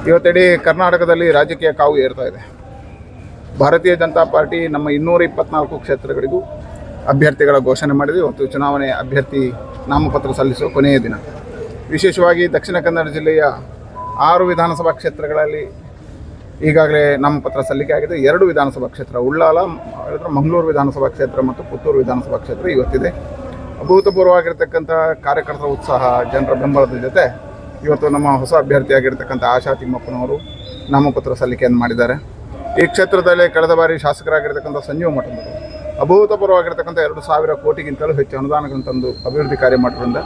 ಇವತ್ತಿಡೀ ಕರ್ನಾಟಕದಲ್ಲಿ ರಾಜಕೀಯ ಕಾವು ಏರ್ತಾ ಇದೆ. ಭಾರತೀಯ ಜನತಾ ಪಾರ್ಟಿ ನಮ್ಮ 224 ಕ್ಷೇತ್ರಗಳಿಗೂ ಅಭ್ಯರ್ಥಿಗಳ ಘೋಷಣೆ ಮಾಡಿದೆ. ಇವತ್ತು ಚುನಾವಣೆ ಅಭ್ಯರ್ಥಿ ನಾಮಪತ್ರ ಸಲ್ಲಿಸುವ ಕೊನೆಯ ದಿನ. ವಿಶೇಷವಾಗಿ ದಕ್ಷಿಣ ಕನ್ನಡ ಜಿಲ್ಲೆಯ 6 ವಿಧಾನಸಭಾ ಕ್ಷೇತ್ರಗಳಲ್ಲಿ ಈಗಾಗಲೇ ನಾಮಪತ್ರ ಸಲ್ಲಿಕೆ ಆಗಿದೆ. 2 ವಿಧಾನಸಭಾ ಕ್ಷೇತ್ರ ಉಳ್ಳಾಲ, ಮಂಗಳೂರು ವಿಧಾನಸಭಾ ಕ್ಷೇತ್ರ ಮತ್ತು ಪುತ್ತೂರು ವಿಧಾನಸಭಾ ಕ್ಷೇತ್ರ ಇವತ್ತಿದೆ. ಅಭೂತಪೂರ್ವವಾಗಿರ್ತಕ್ಕಂಥ ಕಾರ್ಯಕರ್ತರ ಉತ್ಸಾಹ, ಜನರ ಬೆಂಬಲದ ಜೊತೆ ಇವತ್ತು ನಮ್ಮ ಹೊಸ ಅಭ್ಯರ್ಥಿಯಾಗಿರ್ತಕ್ಕಂಥ ಆಶಾ ತಿಮ್ಮಪ್ಪನವರು ನಾಮಪತ್ರ ಸಲ್ಲಿಕೆಯನ್ನು ಮಾಡಿದ್ದಾರೆ. ಈ ಕ್ಷೇತ್ರದಲ್ಲಿ ಕಳೆದ ಬಾರಿ ಶಾಸಕರಾಗಿರ್ತಕ್ಕಂಥ ಸಂಜೀವ ಮಠಂದರು ಅಭೂತಪೂರ್ವವಾಗಿರ್ತಕ್ಕಂಥ 2,000 ಕೋಟಿಗಿಂತಲೂ ಹೆಚ್ಚು ಅನುದಾನಗಳನ್ನು ತಂದು ಅಭಿವೃದ್ಧಿ ಕಾರ್ಯ ಮಾಡೋದ್ರಿಂದ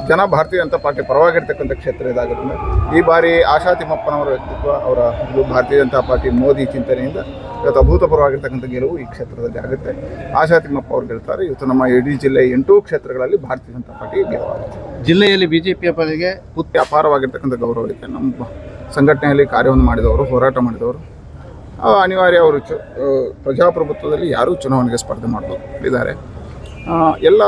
ಜನ ಭಾರತೀಯ ಜನತಾ ಪಾರ್ಟಿ ಪರವಾಗಿರ್ತಕ್ಕಂಥ ಕ್ಷೇತ್ರ ಇದಾಗೋದ್ರಿಂದ ಈ ಬಾರಿ ಆಶಾ ತಿಮ್ಮಪ್ಪನವರ ವ್ಯಕ್ತಿತ್ವ, ಅವರ ಭಾರತೀಯ ಜನತಾ ಪಾರ್ಟಿ ಮೋದಿ ಚಿಂತನೆಯಿಂದ ಇವತ್ತು ಅಭೂತಪೂರ್ವವಾಗಿರ್ತಕ್ಕಂಥ ಗೆಲುವು ಈ ಕ್ಷೇತ್ರದಲ್ಲಿ ಆಗುತ್ತೆ. ಆಶಾ ತಿಮ್ಮಪ್ಪ ಅವರು ಗೆಲ್ತಾರೆ. ಇವತ್ತು ನಮ್ಮ ಇಡೀ ಜಿಲ್ಲೆ 8 ಕ್ಷೇತ್ರಗಳಲ್ಲಿ ಭಾರತೀಯ ಜನತಾ ಪಾರ್ಟಿ ಗೆಲುವಾಗುತ್ತೆ. ಜಿಲ್ಲೆಯಲ್ಲಿ ಬಿಜೆಪಿಯ ಪಡೆಗೆ ಅಪಾರವಾಗಿರ್ತಕ್ಕಂಥ ಗೌರವ ಇದೆ. ನಮ್ಮ ಸಂಘಟನೆಯಲ್ಲಿ ಕಾರ್ಯವನ್ನು ಮಾಡಿದವರು, ಹೋರಾಟ ಮಾಡಿದವರು, ಅನಿವಾರ್ಯ. ಅವರು ಪ್ರಜಾಪ್ರಭುತ್ವದಲ್ಲಿ ಯಾರೂ ಚುನಾವಣೆಗೆ ಸ್ಪರ್ಧೆ ಮಾಡಲಿದ್ದಾರೆ. ಎಲ್ಲ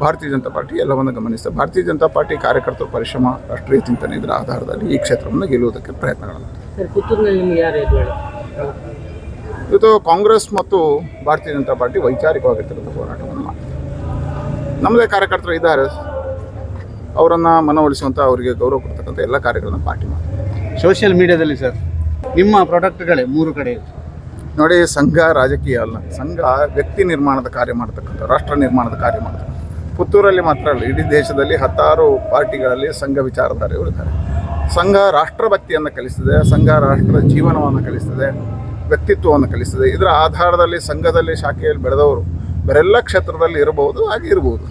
ಭಾರತೀಯ ಜನತಾ ಪಾರ್ಟಿ ಎಲ್ಲವನ್ನು ಗಮನಿಸಿದೆ. ಭಾರತೀಯ ಜನತಾ ಪಾರ್ಟಿ ಕಾರ್ಯಕರ್ತರ ಪರಿಶ್ರಮ, ರಾಷ್ಟ್ರೀಯ ಚಿಂತನೆ ಇದರ ಆಧಾರದಲ್ಲಿ ಈ ಕ್ಷೇತ್ರವನ್ನು ಗೆಲ್ಲುವುದಕ್ಕೆ ಪ್ರಯತ್ನಗಳನ್ನು ಇವತ್ತು ಕಾಂಗ್ರೆಸ್ ಮತ್ತು ಭಾರತೀಯ ಜನತಾ ಪಾರ್ಟಿ ವೈಚಾರಿಕವಾಗಿರ್ತಕ್ಕಂಥ ಹೋರಾಟವನ್ನು ಮಾಡಿದೆ. ನಮ್ಮದೇ ಕಾರ್ಯಕರ್ತರು ಇದ್ದಾರೆ, ಅವರನ್ನು ಮನವೊಲಿಸುವಂಥ, ಅವರಿಗೆ ಗೌರವ ಕೊಡ್ತಕ್ಕಂಥ ಎಲ್ಲ ಕಾರ್ಯಗಳನ್ನು ಪಾರ್ಟಿ ಮಾಡಿದೆ. ಸೋಷಿಯಲ್ ಮೀಡಿಯಾದಲ್ಲಿ ಸರ್ ನಿಮ್ಮ ಪ್ರಾಡಕ್ಟ್ಗಳೇ 3 ಕಡೆ ನೋಡಿ, ಸಂಘ ರಾಜಕೀಯ ಅಲ್ಲ, ಸಂಘ ವ್ಯಕ್ತಿ ನಿರ್ಮಾಣದ ಕಾರ್ಯ ಮಾಡ್ತಕ್ಕಂಥ, ರಾಷ್ಟ್ರ ನಿರ್ಮಾಣದ ಕಾರ್ಯ ಮಾಡ್ತಕ್ಕಂಥ. ಪುತ್ತೂರಲ್ಲಿ ಮಾತ್ರ ಅಲ್ಲ, ಇಡೀ ದೇಶದಲ್ಲಿ 10 ಪಾರ್ಟಿಗಳಲ್ಲಿ ಸಂಘ ವಿಚಾರಧಾರೆಗಳು ಇದ್ದಾರೆ. ಸಂಘ ರಾಷ್ಟ್ರಭಕ್ತಿಯನ್ನು ಕಲಿಸ್ತದೆ, ಸಂಘ ರಾಷ್ಟ್ರದ ಜೀವನವನ್ನು ಕಲಿಸ್ತದೆ, ವ್ಯಕ್ತಿತ್ವವನ್ನು ಕಲಿಸ್ತದೆ. ಇದರ ಆಧಾರದಲ್ಲಿ ಸಂಘದಲ್ಲಿ ಶಾಖೆಯಲ್ಲಿ ಬೆಳೆದವರು ಬೇರೆಲ್ಲ ಕ್ಷೇತ್ರದಲ್ಲಿ ಇರಬಹುದು, ಹಾಗೆ ಇರ್ಬೋದು.